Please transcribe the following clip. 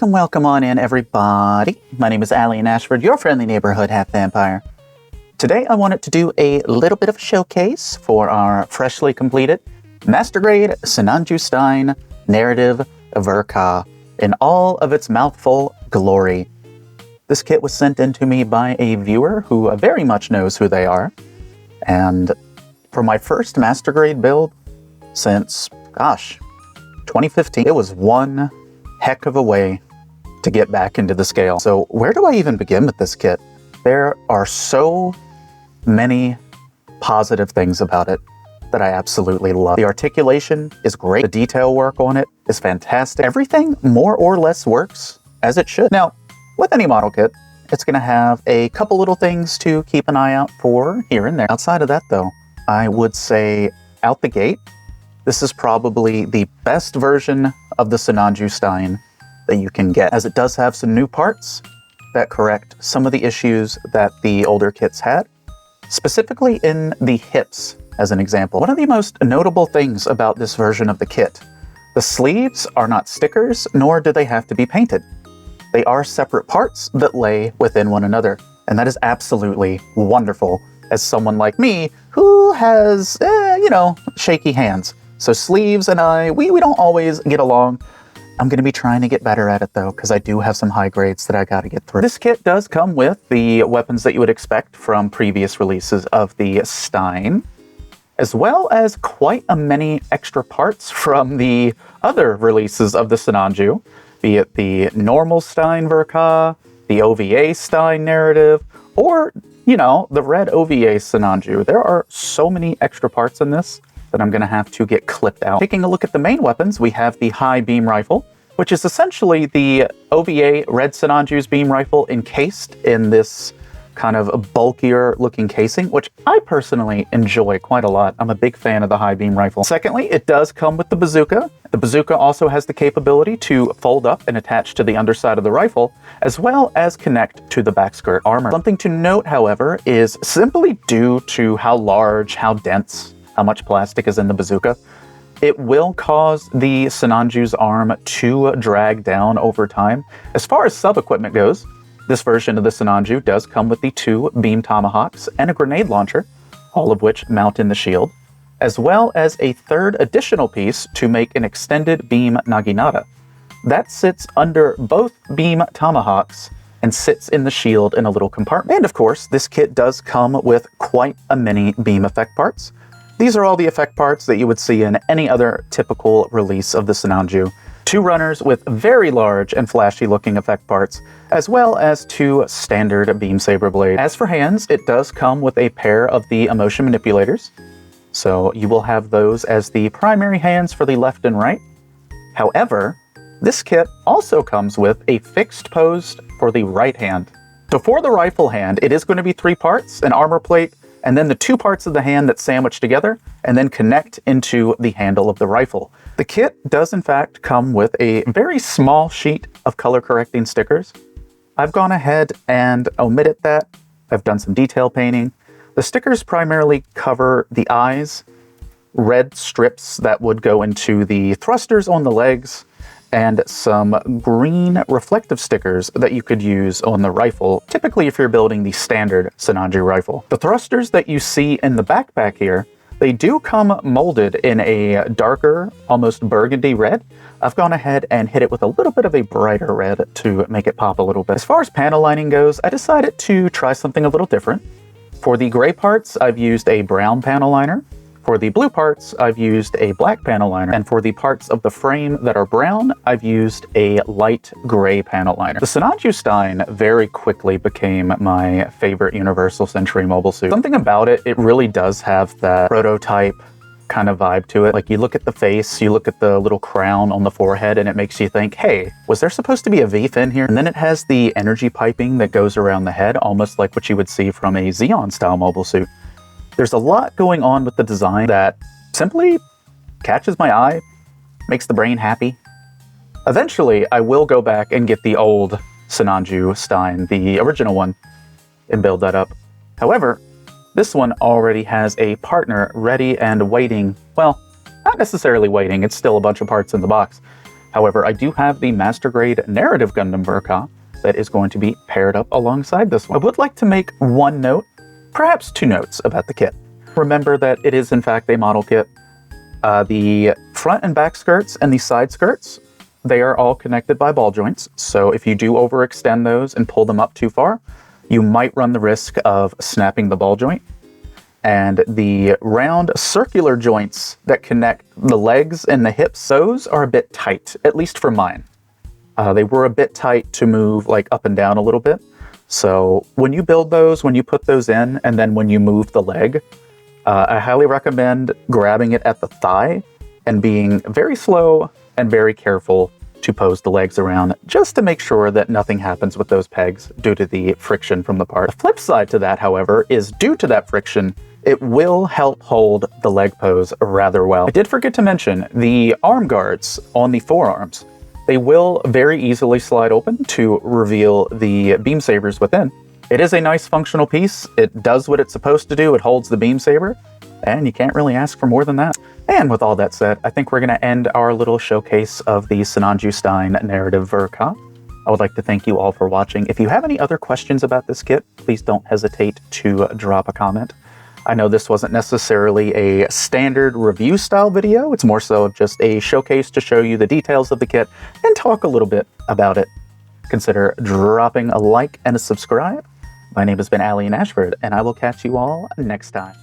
Welcome on in, everybody. My name is Alien Ashford, your friendly neighborhood half-vampire. Today I wanted to do a little bit of a showcase for our freshly completed Master Grade Sinanju Stein Narrative Ver.Ka in all of its mouthful glory. This kit was sent in to me by a viewer who very much knows who they are. And for my first Master Grade build since, 2015, it was one heck of a way to get back into the scale. So where do I even begin with this kit? There are so many positive things about it that I absolutely love. The articulation is great. The detail work on it is fantastic. Everything more or less works as it should. Now, with any model kit, it's going to have a couple little things to keep an eye out for here and there. Outside of that, though, I would say out the gate, this is probably the best version of the Sinanju Stein that you can get, as it does have some new parts that correct some of the issues that the older kits had, specifically in the hips, as an example. One of the most notable things about this version of the kit, the sleeves are not stickers, nor do they have to be painted. They are separate parts that lay within one another, and that is absolutely wonderful as someone like me who has, shaky hands. So sleeves and we don't always get along. I'm going to be trying to get better at it, though, because I do have some high grades that I got to get through. This kit does come with the weapons that you would expect from previous releases of the Stein, as well as quite a many extra parts from the other releases of the Sinanju, be it the normal Stein Ver.Ka, the OVA Stein Narrative, or, the red OVA Sinanju. There are so many extra parts in this that I'm going to have to get clipped out. Taking a look at the main weapons, we have the high beam rifle, which is essentially the OVA red Sinanju's beam rifle encased in this kind of bulkier looking casing, which I personally enjoy quite a lot. I'm a big fan of the high beam rifle. Secondly, it does come with the bazooka. The bazooka also has the capability to fold up and attach to the underside of the rifle, as well as connect to the back skirt armor. Something to note, however, is simply due to how large, how dense, how much plastic is in the bazooka, it will cause the Sinanju's arm to drag down over time. As far as sub-equipment goes, this version of the Sinanju does come with the 2 beam tomahawks and a grenade launcher, all of which mount in the shield, as well as a third additional piece to make an extended beam naginata. That sits under both beam tomahawks and sits in the shield in a little compartment. And of course, this kit does come with quite a many beam effect parts. These are all the effect parts that you would see in any other typical release of the Sinanju. 2 runners with very large and flashy looking effect parts, as well as 2 standard beam saber blades. As for hands, it does come with a pair of the emotion manipulators. So you will have those as the primary hands for the left and right. However, this kit also comes with a fixed post for the right hand. So for the rifle hand, it is going to be 3 parts, an armor plate, and then the 2 parts of the hand that sandwich together and then connect into the handle of the rifle. The kit does in fact come with a very small sheet of color correcting stickers. I've gone ahead and omitted that. I've done some detail painting. The stickers primarily cover the eyes, red strips that would go into the thrusters on the legs, and some green reflective stickers that you could use on the rifle, typically if you're building the standard Sinanju rifle. The thrusters that you see in the backpack here, they do come molded in a darker, almost burgundy red. I've gone ahead and hit it with a little bit of a brighter red to make it pop a little bit. As far as panel lining goes, I decided to try something a little different. For the gray parts, I've used a brown panel liner. For the blue parts, I've used a black panel liner, and for the parts of the frame that are brown, I've used a light gray panel liner. The Sinanju Stein very quickly became my favorite Universal Century mobile suit. Something about it, it really does have that prototype kind of vibe to it. Like, you look at the face, you look at the little crown on the forehead, and it makes you think, hey, was there supposed to be a V fin here? And then it has the energy piping that goes around the head, almost like what you would see from a Xeon-style mobile suit. There's a lot going on with the design that simply catches my eye, makes the brain happy. Eventually, I will go back and get the old Sinanju Stein, the original one, and build that up. However, this one already has a partner ready and waiting. Well, not necessarily waiting, it's still a bunch of parts in the box. However, I do have the Master Grade Narrative Gundam Ver.Ka that is going to be paired up alongside this one. I would like to make one note, perhaps two notes about the kit. Remember that it is in fact a model kit. The front and back skirts and the side skirts, they are all connected by ball joints. So if you do overextend those and pull them up too far, you might run the risk of snapping the ball joint. And the round circular joints that connect the legs and the hips, those are a bit tight, at least for mine. They were a bit tight to move like up and down a little bit. So when you build those, when you put those in, and then when you move the leg, I highly recommend grabbing it at the thigh and being very slow and very careful to pose the legs around, just to make sure that nothing happens with those pegs due to the friction from the part. The flip side to that, however, is due to that friction, it will help hold the leg pose rather well. I did forget to mention the arm guards on the forearms. They will very easily slide open to reveal the beam sabers within. It is a nice functional piece. It does what it's supposed to do. It holds the beam saber, and you can't really ask for more than that. And with all that said, I think we're going to end our little showcase of the Sinanju Stein Narrative Ver.Ka. I would like to thank you all for watching. If you have any other questions about this kit, please don't hesitate to drop a comment. I know this wasn't necessarily a standard review style video. It's more so just a showcase to show you the details of the kit and talk a little bit about it. Consider dropping a like and a subscribe. My name has been Allie Ashford, and I will catch you all next time.